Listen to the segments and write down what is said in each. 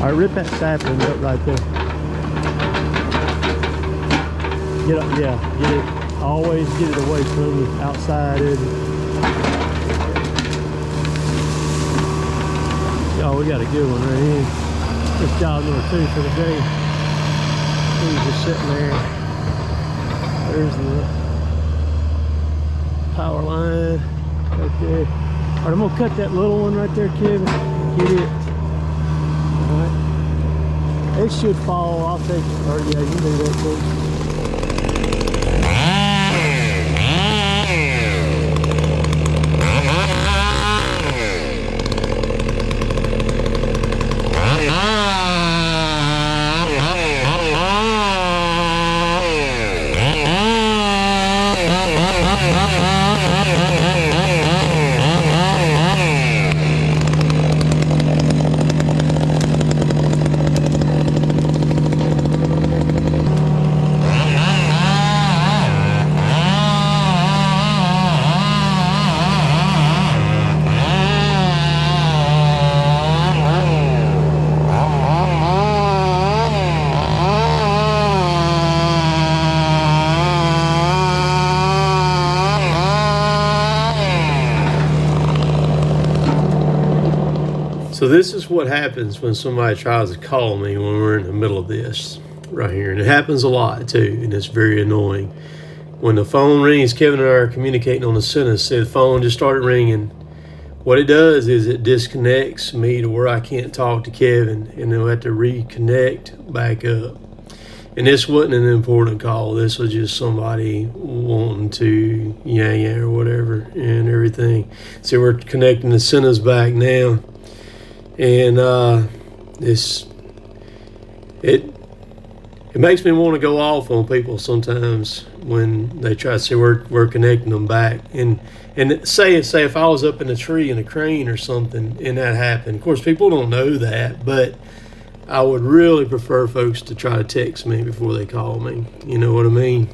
right, rip that sapling up right there. Get up, yeah, get it. Always get it away from the outside edge. Oh, we got a good one right here. This job number 2 for the day. He's just sitting there. There's the power line right there. All right, I'm gonna cut that little one right there, Kevin. Get it. All right. It should fall. I'll take it. Or yeah, you can do that too. So this is what happens when somebody tries to call me when we're in the middle of this right here. And it happens a lot too, and it's very annoying. When the phone rings, Kevin and I are communicating on the sentence, the phone just started ringing. What it does is it disconnects me to where I can't talk to Kevin, and then we'll have to reconnect back up. And this wasn't an important call. This was just somebody wanting to yeah or whatever and everything. So we're connecting the sentence back now. And it makes me want to go off on people sometimes when they try to say we're connecting them back. And say if I was up in a tree in a crane or something and that happened. Of course, people don't know that, but I would really prefer folks to try to text me before they call me. You know what I mean?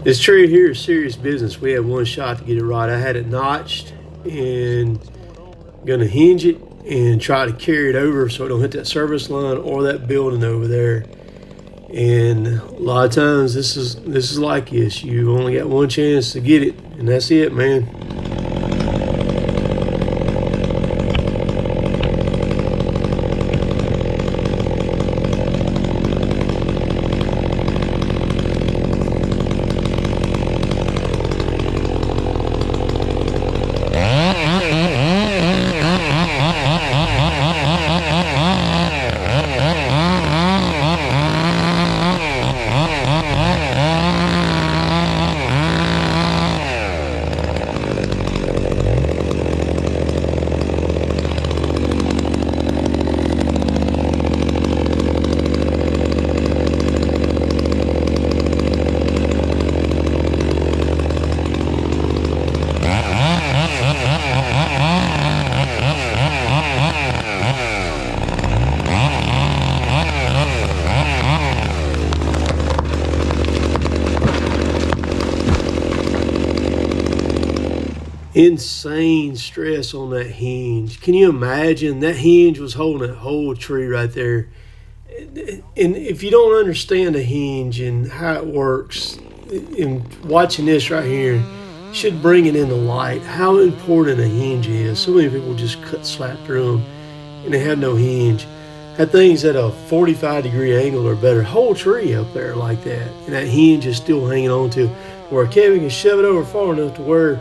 This tree here is serious business. We had one shot to get it right. I had it notched and gonna hinge it and try to carry it over so it don't hit that service line or that building over there. And a lot of times this is like this. You only got one chance to get it, and that's it, man. Insane stress on that hinge. Can you imagine? That hinge was holding that whole tree right there. And if you don't understand a hinge and how it works, and watching this right here should bring it into light how important a hinge is. So many people just cut slap through them and they have no hinge. That thing's at a 45-degree angle or better. Whole tree up there like that, and that hinge is still hanging on to where Kevin can shove it over far enough to where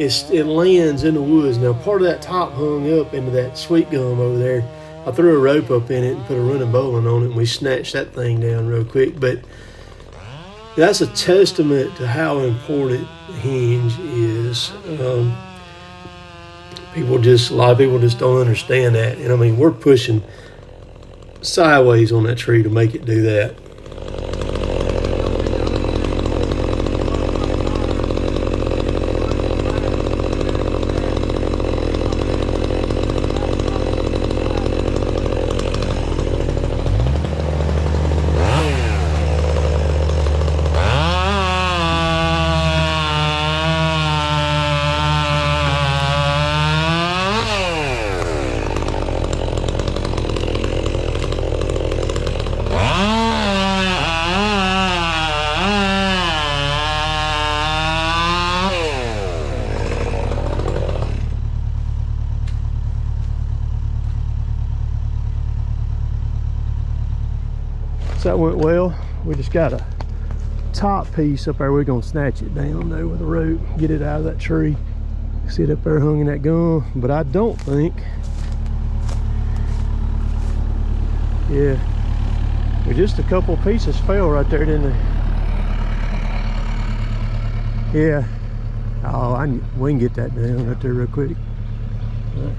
it lands in the woods. Now, part of that top hung up into that sweet gum over there. I threw a rope up in it and put a running bowline on it, and we snatched that thing down real quick. But that's a testament to how important the hinge is. A lot of people just don't understand that. And I mean, we're pushing sideways on that tree to make it do that. So that went well. We just got a top piece up there. We're gonna snatch it down though with a rope, get it out of that tree. See it up there hung in that gum, but I don't think, yeah, well, just a couple pieces fell right there, didn't they? Yeah. Oh, we can get that down right there real quick. Right.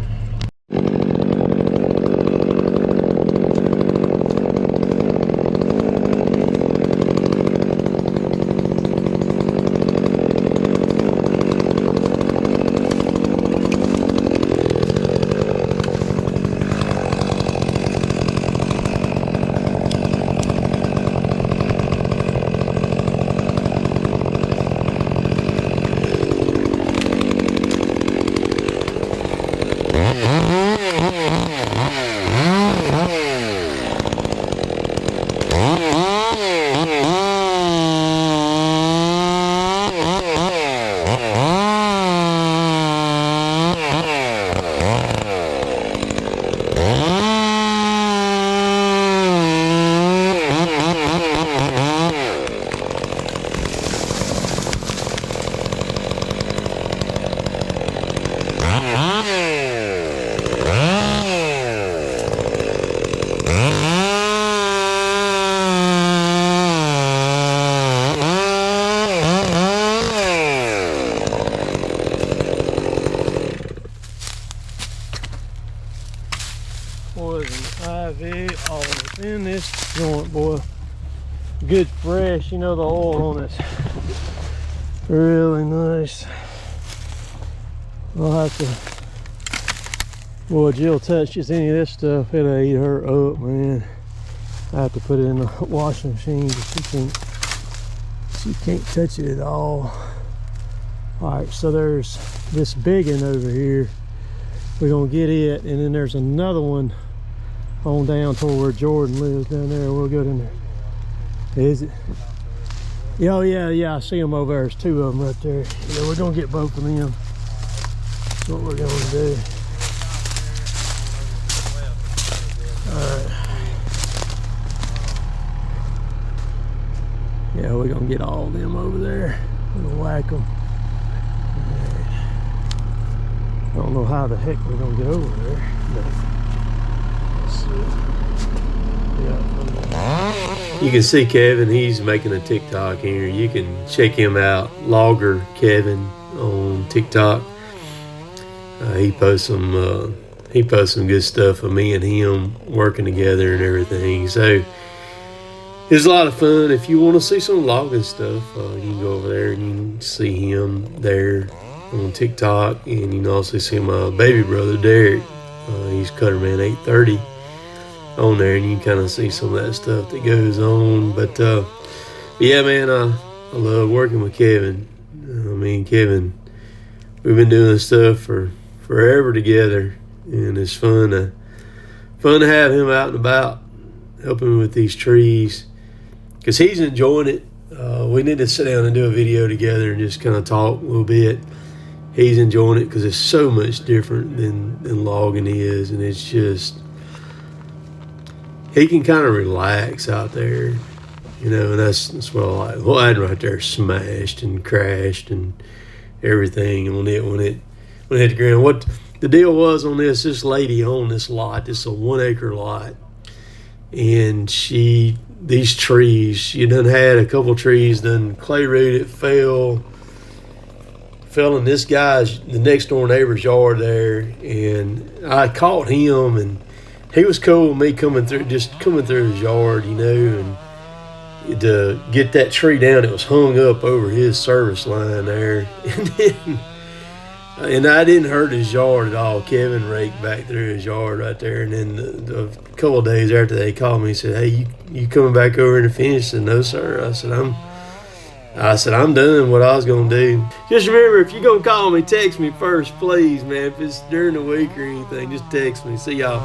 IV all in this joint, boy. Good fresh, you know, the oil on it's really nice. I'll have to, boy, Jill touches any of this stuff, it'll eat her up, man. I have to put it in the washing machine, but she can't touch it at all. All right, so there's this big one over here. We're gonna get it, and then there's another one on down toward where Jordan lives down there. We'll go down there. Is it? Yeah, oh yeah, I see them over there. There's two of them right there. Yeah, we're gonna get both of them. That's what we're gonna do. Alright. Yeah, we're gonna get all of them over there. We're gonna whack them. I don't know how the heck we're gonna get over there, but let's see. Yeah. You can see Kevin, he's making a TikTok here. You can check him out, Logger Kevin on TikTok. He posts some good stuff of me and him working together and everything. So it's a lot of fun. If you want to see some logging stuff, you can go over there and you can see him there on TikTok, and you can also see my baby brother Derek. He's Cutterman 830 on there, and you can kind of see some of that stuff that goes on. But yeah, man, I love working with Kevin. Me and Kevin, we've been doing stuff for forever together, and it's fun to have him out and about helping with these trees, because he's enjoying it. We need to sit down and do a video together and just kind of talk a little bit. He's enjoying it because it's so much different than logging is, and it's just, he can kind of relax out there, you know, and that's what I like. Well, I had right there smashed and crashed and everything, and when it hit the ground. What the deal was on this lady owned this lot. This is a 1 acre lot, and these trees, she done had a couple trees done clay rooted, fell in this guy's, the next door neighbor's yard there, and I caught him, and he was cool with me coming through his yard, and to get that tree down, it was hung up over his service line there. And I didn't hurt his yard at all. Kevin raked back through his yard right there. And then a couple of days after, they called me and said, "Hey, you coming back over to finish?" I said, "No, sir." I said, "I'm done what I was going to do." Just remember, if you're going to call me, text me first, please, man. If it's during the week or anything, just text me. See y'all.